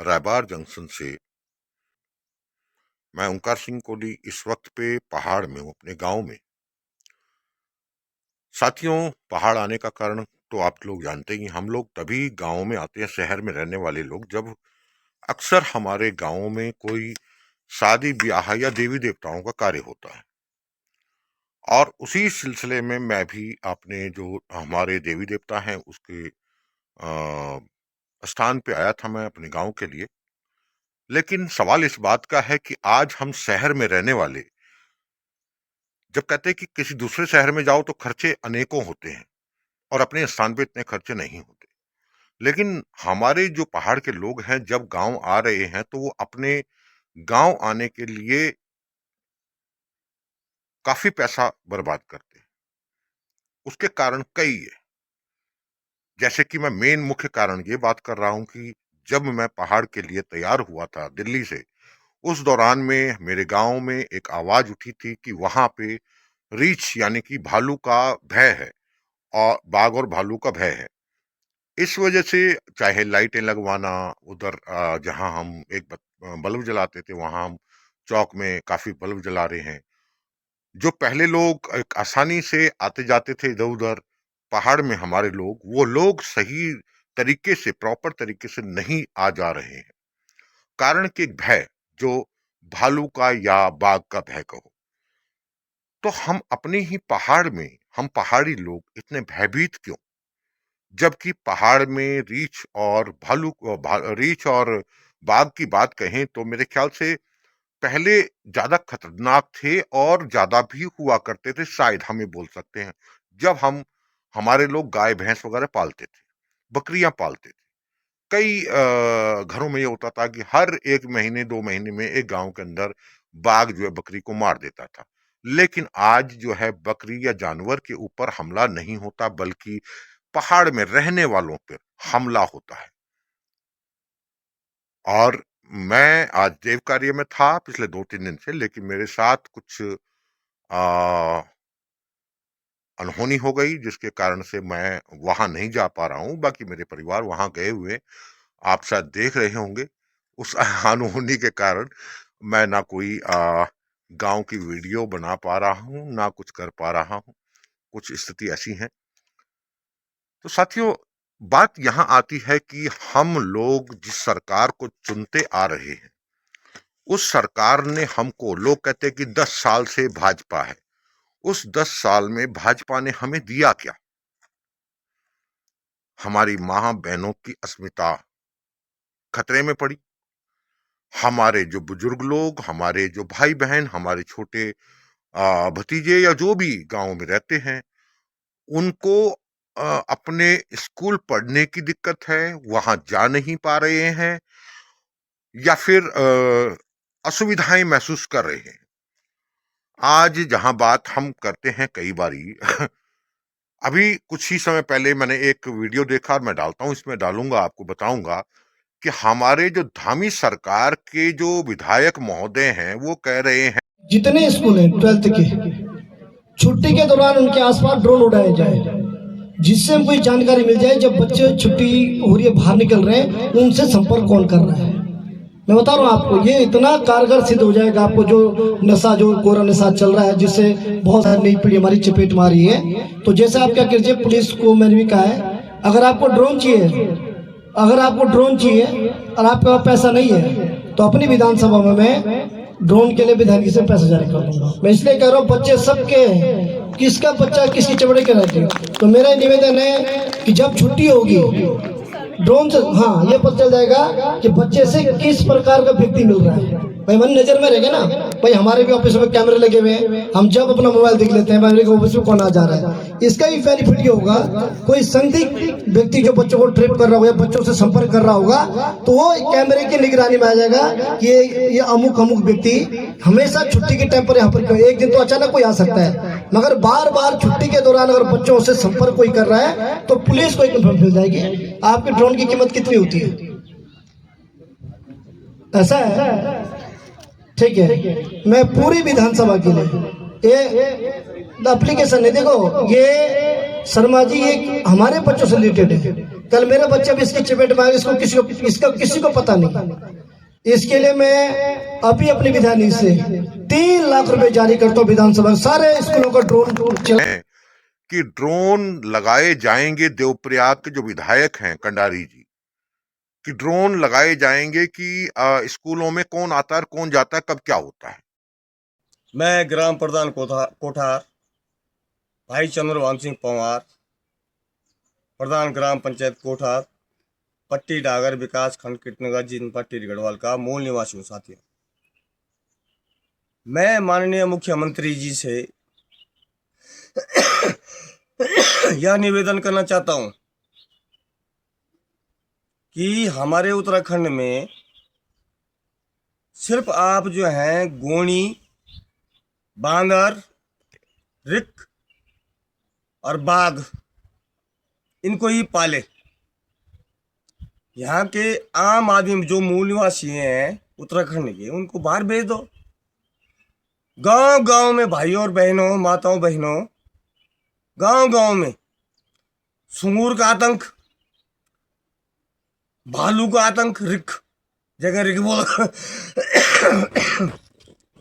रायबार junction से मैं ओंकार सिंह कोहली इस वक्त पे पहाड़ में हूँ, अपने गांव में। साथियों, पहाड़ आने का कारण तो आप लोग जानते ही। हम लोग तभी गांव में आते हैं, शहर में रहने वाले लोग, जब अक्सर हमारे गांव में कोई शादी ब्याह या देवी देवताओं का कार्य होता है। और उसी सिलसिले में मैं भी अपने जो हमारे देवी देवता हैं उसके स्थान पे आया था, मैं अपने गांव के लिए। लेकिन सवाल इस बात का है कि आज हम शहर में रहने वाले जब कहते हैं कि किसी दूसरे शहर में जाओ तो खर्चे अनेकों होते हैं और अपने स्थान पे इतने खर्चे नहीं होते, लेकिन हमारे जो पहाड़ के लोग हैं जब गांव आ रहे हैं तो वो अपने गांव आने के लिए काफी पैसा बर्बाद करते हैं। उसके कारण कई है, जैसे कि मैं मेन मुख्य कारण ये बात कर रहा हूं कि जब मैं पहाड़ के लिए तैयार हुआ था दिल्ली से, उस दौरान में मेरे गांव में एक आवाज उठी थी कि वहां पे रीछ यानी कि भालू का भय है और बाघ और भालू का भय है। इस वजह से चाहे लाइटें लगवाना, उधर जहां हम एक बल्ब जलाते थे वहां हम चौक में काफी बल्ब जला रहे हैं। जो पहले लोग एक आसानी से आते जाते थे इधर उधर पहाड़ में, हमारे लोग वो लोग सही तरीके से प्रॉपर तरीके से नहीं आ जा रहे हैं। कारण कि एक भय, जो भालू का या बाघ का भय कहो। तो हम अपने ही पहाड़ में, हम पहाड़ी लोग इतने भयभीत क्यों, जबकि पहाड़ में रीछ और रीछ और बाघ की बात कहें तो मेरे ख्याल से पहले ज्यादा खतरनाक थे और ज्यादा भी हुआ करते थे, शायद हमें बोल सकते हैं। जब हमारे लोग गाय भैंस वगैरह पालते थे, बकरियां पालते थे। कई घरों में ये होता था कि हर 1 महीने 2 महीने में एक गांव के अंदर बाघ जो है बकरी को मार देता था। लेकिन आज जो है बकरी या जानवर के ऊपर हमला नहीं होता, बल्कि पहाड़ में रहने वालों पर हमला होता है। और मैं आज देव कार्य में था पिछले 2-3 दिन से, लेकिन मेरे साथ कुछ आ, अनहोनी हो गई, जिसके कारण से मैं वहां नहीं जा पा रहा हूं। बाकी मेरे परिवार वहां गए हुए, आप शायद देख रहे होंगे। उस अनहोनी के कारण मैं ना कोई गांव की वीडियो बना पा रहा हूं, ना कुछ कर पा रहा हूं। कुछ स्थिति ऐसी है। तो साथियों, बात यहां आती है कि हम लोग जिस सरकार को चुनते आ रहे हैं, उस सरकार ने हमको, लोग कहते हैं कि 10 साल से भाजपा है, उस 10 साल में भाजपा ने हमें दिया क्या? हमारी मां बहनों की अस्मिता खतरे में पड़ी। हमारे जो बुजुर्ग लोग, हमारे जो भाई बहन, हमारे छोटे भतीजे या जो भी गांव में रहते हैं, उनको अपने स्कूल पढ़ने की दिक्कत है, वहां जा नहीं पा रहे हैं, या फिर असुविधाएं महसूस कर रहे हैं। आज जहां बात हम करते हैं कई बारी अभी कुछ ही समय पहले मैंने एक वीडियो देखा, मैं डालता हूं, इसमें डालूंगा, आपको बताऊंगा कि हमारे जो धामी सरकार के जो विधायक महोदय हैं वो कह रहे हैं जितने स्कूल हैं 12th के, छुट्टी के दौरान उनके आसपास ड्रोन उड़ाए जाए, जिससे कोई जानकारी मिल जाए जब बच्चे छुट्टी हो रही है बाहर निकल रहे हैं उनसे संपर्क कौन कर रहा है। मैं बता रहा हूँ आपको, ये इतना कारगर सिद्ध हो जाएगा। आपको जो नशा, जो कोरा नशा चल रहा है, जिससे बहुत सारी नई पीढ़ी हमारी चपेट मारी है, तो जैसे आप क्या कीजिए, पुलिस को मैंने भी कहा है, अगर आपको ड्रोन चाहिए, अगर आपको ड्रोन चाहिए और आपके पास पैसा नहीं है, तो अपनी विधानसभा में मैं ड्रोन के लिए विधायक से पैसा जारी कर दूंगा। मैं इसलिए कह रहा हूँ, बच्चे सबके हैं, किसका बच्चा किसकी चमड़े के रहते। तो मेरा निवेदन है कि जब छुट्टी होगी ड्रोन से, हाँ, ये पता चल जाएगा कि बच्चे से किस प्रकार का व्यक्ति मिल रहा है। भाई मन नजर में रहेगा ना। भाई हमारे भी ऑफिस में कैमरे लगे हुए हैं, हम जब अपना मोबाइल देख लेते हैं भाई ऑफिस में कौन आ जा रहा है। इसका भी बेनिफिट ये होगा, कोई संदिग्ध व्यक्ति जो बच्चों को ट्रिप कर रहा होगा, बच्चों से संपर्क कर रहा होगा, तो वो कैमरे की निगरानी में आ जाएगा कि ये अमुक अमुक व्यक्ति हमेशा छुट्टी के टाइम पर यहाँ पर, एक दिन तो अचानक कोई आ सकता है, मगर बार बार छुट्टी के दौरान अगर बच्चों से संपर्क कोई कर रहा है तो पुलिस को एक मिल जाएगी। आपके ड्रोन की कीमत कितनी होती है? ऐसा है, ठीक है। मैं पूरी विधानसभा के लिए ये एप्लीकेशन है, देखो ये शर्मा जी ये हमारे बच्चों से रिलेटेड है, कल मेरे बच्चे भी इसकी चपेट में आए, इसका किसी को पता नहीं। इसके लिए मैं अभी अपनी विधायक से 3 लाख रुपए जारी करता हूँ विधानसभा सारे स्कूलों का ड्रोन चला कि ड्रोन लगाए जाएंगे। देवप्रयाग के जो विधायक हैं कंडारी जी कि ड्रोन लगाए जाएंगे कि स्कूलों में कौन आता है, कौन जाता है, कब क्या होता है। मैं ग्राम प्रधान कोठार भाई चंद्रभान सिंह पंवार, प्रधान ग्राम पंचायत कोठार, पट्टी डागर विकास खंड किटनगर जिन पट्टी गढ़वाल का मूल निवासी हूँ। साथियों, मैं माननीय मुख्यमंत्री जी से यह निवेदन करना चाहता हूँ कि हमारे उत्तराखंड में सिर्फ आप जो हैं गोणी, बांदर, रिक और बाघ इनको ही पाले। यहाँ के आम आदमी जो मूल निवासी हैं उत्तराखंड के, उनको बाहर भेज दो। गांव गांव में भाइयों और बहनों, माताओं बहनों, गांव गांव में सुंगूर का आतंक, भालू का आतंक, रिक जगह रिक बोला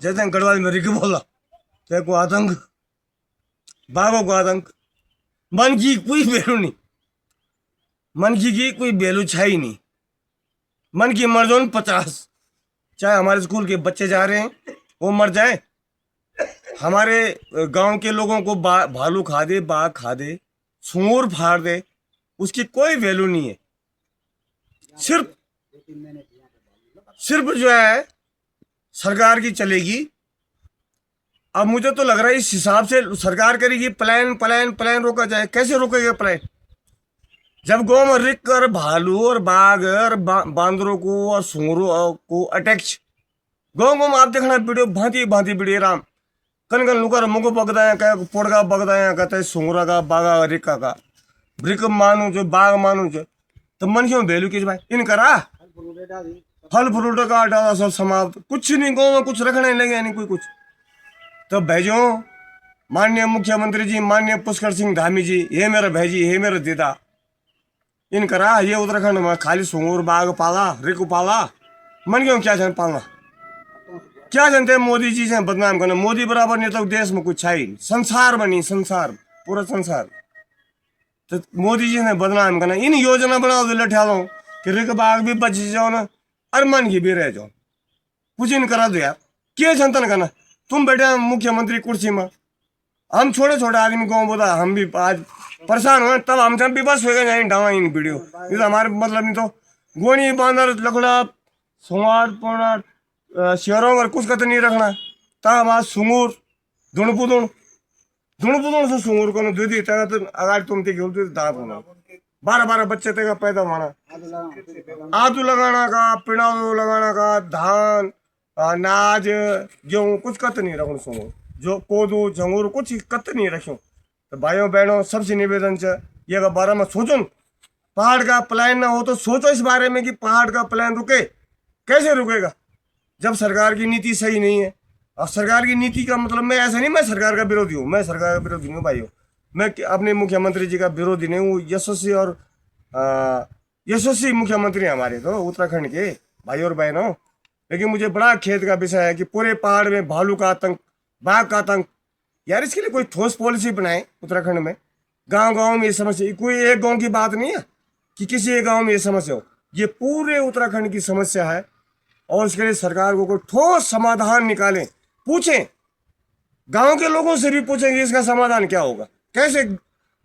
जैसे गढ़वाल में रिक बोला तो को आतंक, बाघों को आतंक। मन की कोई वैल्यू नहीं, मन की कोई वैल्यू छाई नहीं। मन की मर्जोन 50, चाहे हमारे स्कूल के बच्चे जा रहे हैं वो मर जाए, हमारे गांव के लोगों को भालू खा दे, बाघ खा दे, सूर फाड़ दे, उसकी कोई वैल्यू नहीं है। सिर्फ जो है सरकार की चलेगी। अब मुझे तो लग रहा है इस हिसाब से सरकार करेगी, प्लान रोका जाए। कैसे रोकेगा प्लान? जब गांव में रिक और भालू और बाघ और बांदरों को और सूरों को अटैक, गांव में आप देखना वीडियो, भांति भांति वीडियो राम कन कन लुकर मुगो बगदाया का पोड़गा बगदाया कहते सूंगरा का, बागा रिका का, रिक मानू जो, बाघ मानू जो, तो मन क्यों वैल्यू किस भाई इन करा? फल फ्रूट का डाला सब समाप्त, कुछ नहीं गाँव में, कुछ रखने लगे नहीं कोई कुछ। तो भेजो माननीय मुख्यमंत्री जी, माननीय पुष्कर सिंह धामी जी, ये मेरा भेजी, ये मेरा देता इन करा। ये उत्तराखंड में खाली सूंगूर बाघ पाला, रिक पाला, मन क्यों क्या जान पाला? क्या जानते हैं मोदी जी से बदनाम करना? मोदी बराबर नहीं तो देश में कुछ है, संसार में नहीं, संसार पूरा संसार। तो मोदी जी ने बदनाम करना, इन योजना बनाओ तो लठा कि रिक बाघ भी बच जाओ ना, और मन की भी रह जाओ। कुछ इन करा दो यार, क्या चिंतन करना? तुम बैठे मुख्यमंत्री कुर्सी में, हम छोटे छोटे आदमी को बोला, हम भी आज परेशान हुए, तब हम जब भी बस हो गए डावा इन वीडियो। ये तो हमारे मतलब नहीं तो गोनी, बांदर, लकड़ा, सुंगार, पोनार, शेरों और कुछ का तो नहीं रखना। तब हमारा सुंगूर धुण से सुंगूर को दे दी तो अगर तुम ते खेलते दांत होना 12 बच्चे तेगा पैदा होना, आदू लगाना का, पिड़ाऊ लगाना का, धान, अनाज, गेहूँ कुछ कत नहीं रखो सुंगूर, जो कोदू झंगूर कुछ कत नहीं रखो। तो भाइयों बहनों सबसे निवेदन है ये का बारे में सोचो। पहाड़ का प्लान ना हो तो सोचो इस बारे में कि पहाड़ का प्लान रुके, कैसे रुकेगा जब सरकार की नीति सही नहीं है। और सरकार की नीति का मतलब मैं ऐसा नहीं मैं सरकार का विरोधी हूँ, मैं सरकार का विरोधी नहीं हूँ भाइयों, मैं अपने मुख्यमंत्री जी का विरोधी नहीं हूँ। यशस्वी और यशस्वी मुख्यमंत्री हमारे तो उत्तराखंड के भाई और बहनों। लेकिन मुझे बड़ा खेद का विषय है कि पूरे पहाड़ में भालू का आतंक, बाघ का आतंक। यार इसके लिए कोई ठोस पॉलिसी बनाए उत्तराखंड में। गांव गांव में ये समस्या, कोई एक गांव की बात नहीं है कि किसी एक गांव में ये समस्या हो, ये पूरे उत्तराखंड की समस्या है। और इसके लिए सरकार को कोई ठोस समाधान निकालें, पूछें, गांव के लोगों से भी पूछें कि इसका समाधान क्या होगा, कैसे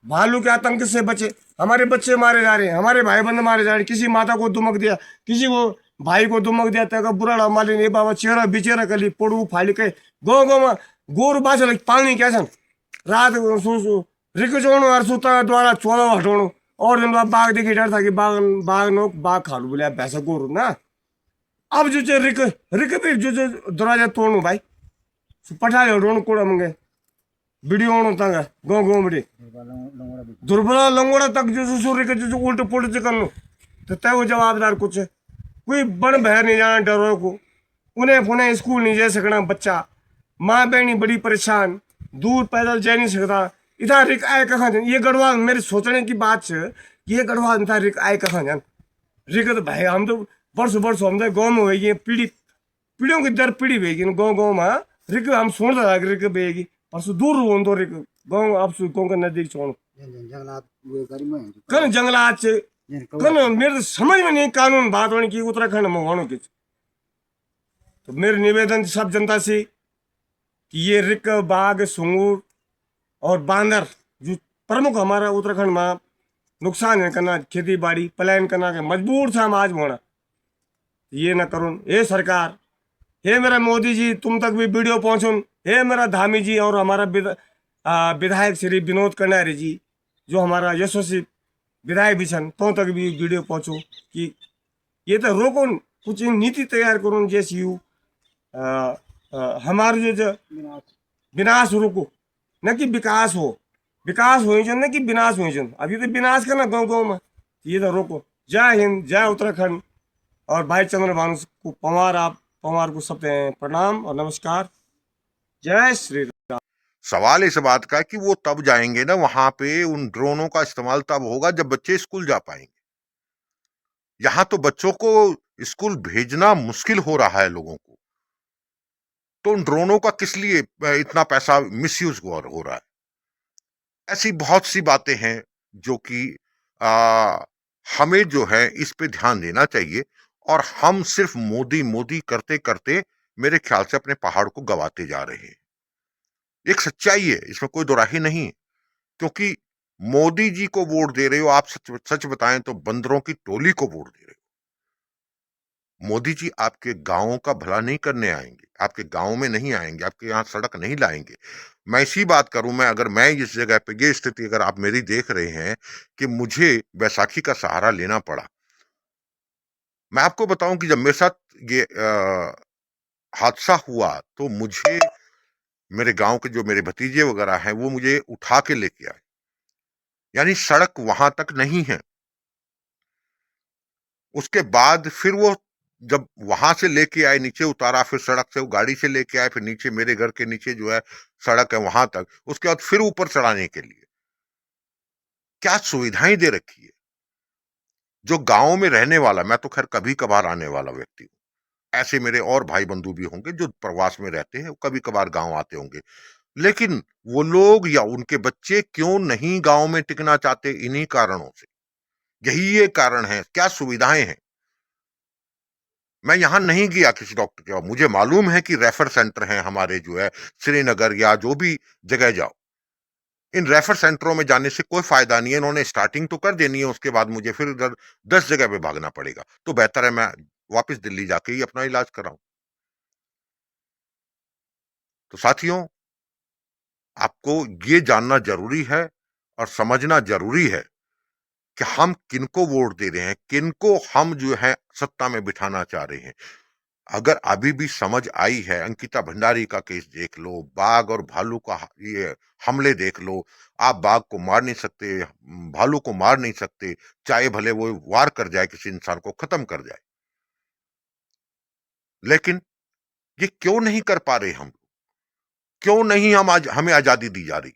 भालू के आतंक से बचे। हमारे बच्चे मारे जा रहे हैं, हमारे भाई बंद मारे जा रहे हैं, किसी माता को दुमक दिया, किसी को भाई को दुमक दिया तो बुरा माली नहीं बाबा चेहरा बिचेरा कली पोड़ू फाली के गो गो में गोरु बाछा पानी क्या छन रात रिक जोड़ो और सूता द्वारा चोलो हटोणो और दिन बाद बाघ देखी डर था कि बाघ खालू बोलिया भैंसा गोरु ना। अब जो रिक भी जो दरवाजा तोड़ू भाई पठा हटोणो कोड़ा मंगे वीडियो ओणो तंग गाँव गाँव बड़ी दुर्बला लंगोड़ा तक जो रिक जो उल्ट पुलट कर तो तय वो जवाबदार कुछ कोई बन बहर नहीं जाना डरो को, उन्हें पुनः स्कूल नहीं जा सकना बच्चा, माँ बहनी बड़ी परेशान, दूर पैदल जा नहीं सकता, इधर रिक आए कहाँ जन ये गढ़वा मेरे सोचने की बात है कि ये गढ़वा था रिक आए कहाँ जन रिक तो भाई हम तो वर्ष हम तो गाँव में होगी पीढ़ी पीढ़ियों की दर पीढ़ी बेगी गाँव गाँव में रिक हम सुन रहा रिक बेगी परसों दूर हो तो रिक गाँव आप गाँव के नजदीक छोड़ कन जंगलात से कन मेरे तो समझ में नहीं कानून बात होने की उत्तराखंड में होने की तो मेरे निवेदन सब जनता से कि ये रिक बाघ सुंगूर और बांदर जो प्रमुख हमारा उत्तराखंड में नुकसान है करना खेती बाड़ी पलायन करना के मजबूर था हम आज होना ये ना करो हे सरकार हे मेरा मोदी जी तुम तक भी वीडियो पहुंचो हे मेरा धामी जी और हमारा विधायक श्री विनोद कन्यारी जी जो हमारा यशस्वी विधायक भी छन तो तक भी वीडियो पहुंचो कि ये तो रोको कुछ नीति तैयार करो जैसी यू हमारे जो विनाश रोको न कि विकास हो न कि विनाश हो अभी तो विनाश करना गाँव गाँव में ये तो रोको। जय हिंद जय उत्तराखंड और भाई चंद्र भानु को पवार को सब प्रणाम और नमस्कार। जय श्री राम। सवाल इस बात का कि वो तब जाएंगे ना वहां पे, उन ड्रोनों का इस्तेमाल तब होगा जब बच्चे स्कूल जा पाएंगे। यहां तो बच्चों को स्कूल भेजना मुश्किल हो रहा है लोगों को, तो उन ड्रोनों का किस लिए इतना पैसा मिसयूज हो रहा है। ऐसी बहुत सी बातें हैं जो कि हमें जो है इस पे ध्यान देना चाहिए, और हम सिर्फ मोदी मोदी करते करते मेरे ख्याल से अपने पहाड़ को गवाते जा रहे हैं। एक सच्चाई है, इसमें कोई दोराही नहीं, क्योंकि मोदी जी को वोट दे रहे हो आप, सच बताएं तो बंदरों की टोली को वोट दे रहे हो। मोदी जी आपके गांवों का भला नहीं करने आएंगे, आपके गांव में नहीं आएंगे, आपके यहां सड़क नहीं लाएंगे। मैं इसी बात करूं, अगर मैं इस जगह पे, ये स्थिति अगर आप मेरी देख रहे हैं कि मुझे बैसाखी का सहारा लेना पड़ा, मैं आपको बताऊं कि जब मेरे साथ ये हादसा हुआ तो मुझे मेरे गांव के जो मेरे भतीजे वगैरह हैं वो मुझे उठा के लेके आए, यानी सड़क वहां तक नहीं है। उसके बाद फिर वो जब वहां से लेके आए, नीचे उतारा, फिर सड़क से वो गाड़ी से लेके आए, फिर नीचे मेरे घर के नीचे जो है सड़क है वहां तक, उसके बाद फिर ऊपर चढ़ाने के लिए क्या सुविधाएं दे रखी है। जो गांव में रहने वाला, मैं तो खैर कभी कभार आने वाला व्यक्ति हूं, ऐसे मेरे और भाई बंधु भी होंगे जो प्रवास में रहते हैं, कभी कभार गांव आते होंगे, लेकिन वो लोग या उनके बच्चे क्यों नहीं गांव में टिकना चाहते? इन्हीं कारणों से। यही ये कारण है। क्या सुविधाएं हैं? मैं यहां नहीं गया किसी डॉक्टर के, मुझे मालूम है कि रेफर सेंटर हैं हमारे जो है श्रीनगर या जो भी जगह जाओ, इन रेफर सेंटरों में जाने से कोई फायदा नहीं है। इन्होंने स्टार्टिंग तो कर देनी है, उसके बाद मुझे फिर इधर 10 जगह पे भागना पड़ेगा, तो बेहतर है मैं वापस दिल्ली जाके ही अपना इलाज कराऊं। तो साथियों, आपको ये जानना जरूरी है और समझना जरूरी है कि हम किनको वोट दे रहे हैं, किनको हम जो है सत्ता में बिठाना चाह रहे हैं। अगर अभी भी समझ आई है, अंकिता भंडारी का केस देख लो, बाघ और भालू का ये हमले देख लो। आप बाघ को मार नहीं सकते, भालू को मार नहीं सकते, चाहे भले वो वार कर जाए, किसी इंसान को खत्म कर जाए, लेकिन ये क्यों नहीं कर पा रहे हम? क्यों नहीं हम आज, हमें आजादी दी जा रही?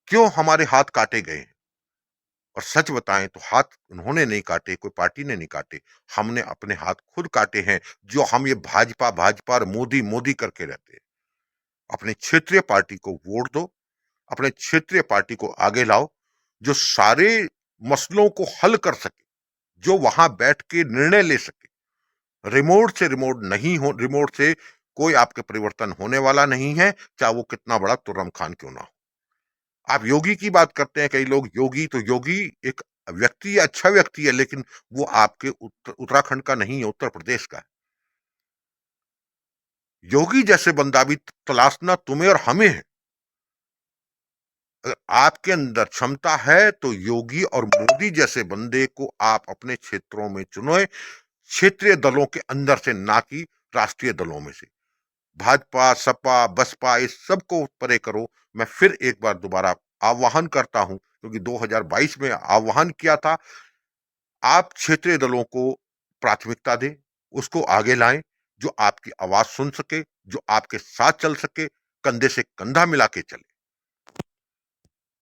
क्यों हमारे हाथ काटे गए? और सच बताएं तो हाथ उन्होंने नहीं काटे, कोई पार्टी ने नहीं काटे, हमने अपने हाथ खुद काटे हैं। जो हम ये भाजपा भाजपा और मोदी मोदी करके रहते हैं। अपने क्षेत्रीय पार्टी को वोट दो, अपने क्षेत्रीय पार्टी को आगे लाओ, जो सारे मसलों को हल कर सके, जो वहां बैठ के निर्णय ले सके। रिमोट से रिमोट नहीं हो, रिमोट से कोई आपके परिवर्तन होने वाला नहीं है, चाहे वो कितना बड़ा तुर्रम खान क्यों ना हो। आप योगी की बात करते हैं कई लोग, योगी तो योगी एक व्यक्ति, अच्छा व्यक्ति है, लेकिन वो आपके उत्तराखंड का नहीं है, उत्तर प्रदेश का है। योगी जैसे बंदा भी तलाशना तुम्हें और हमें है। अगर आपके अंदर क्षमता है तो योगी और मोदी जैसे बंदे को आप अपने क्षेत्रों में चुनो, क्षेत्रीय दलों के अंदर से, ना कि राष्ट्रीय दलों में से। भाजपा, सपा, बसपा, इस सबको परे करो। मैं फिर एक बार दोबारा आह्वान करता हूं, क्योंकि 2022 में आह्वान किया था, आप क्षेत्रीय दलों को प्राथमिकता दें, उसको आगे लाएं, जो आपकी आवाज सुन सके, जो आपके साथ चल सके, कंधे से कंधा मिला के चले।